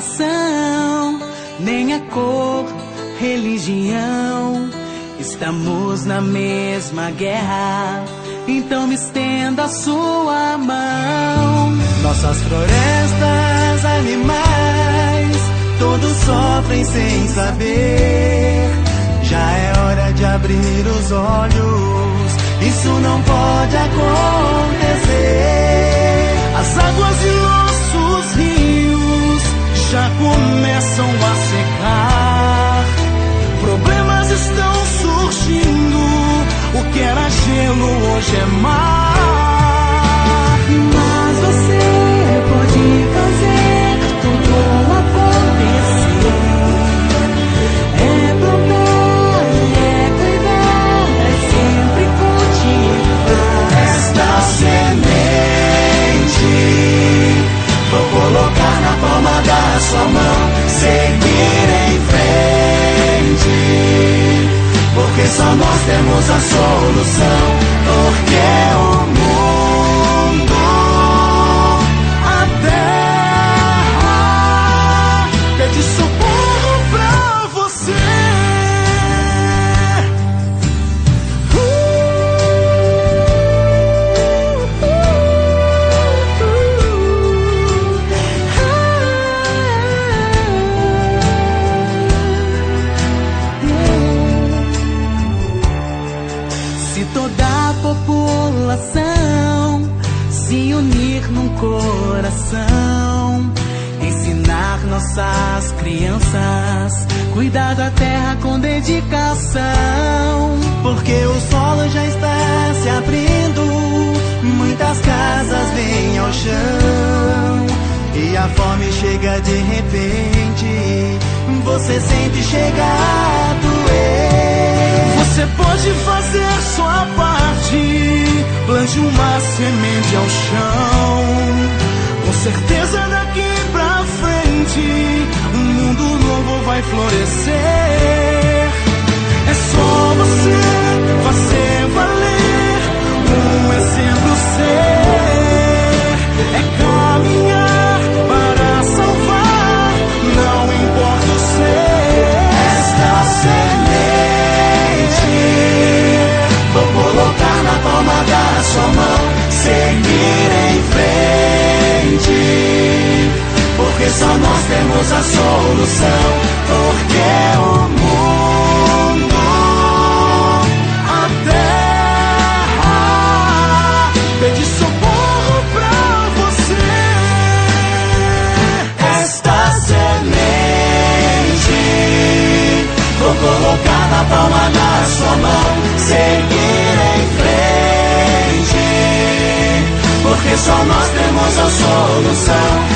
nação, nem a cor, religião. Estamos na mesma guerra, então me estenda a sua mão. Nossas florestas, animais, todos sofrem sem saber. Já é hora de abrir os olhos, isso não pode acontecer. As águas e nossos rios já começam a secar. Problemas estão surgindo, o que era gelo hoje é mar. Mas você pode fazer tudo acontecer. É plantar, é cuidar, é sempre cultivar esta semente. Vou colocar na palma da sua mão, seguir em frente, porque só nós temos a solução. Porque o mundo, a terra, pede socorro pra você. Se toda a população se unir num coração, ensinar nossas crianças, cuidar da terra com dedicação. Porque o solo já está se abrindo, muitas casas vêm ao chão, e a fome chega de repente, você sente chegar a doer. Você pode fazer sua parte, plante uma semente ao chão. Com certeza daqui pra frente, um mundo novo vai florescer. É só você fazer valer, um exemplo ser. É caminhar para salvar, não importa o ser. Esta semente vou colocar na palma da sua mão, seguir em frente, porque só nós temos a solução. Porque o mundo, a terra, pede socorro pra você. Esta semente vou colocar na palma da sua mão, seguir em frente, porque só nós temos a solução.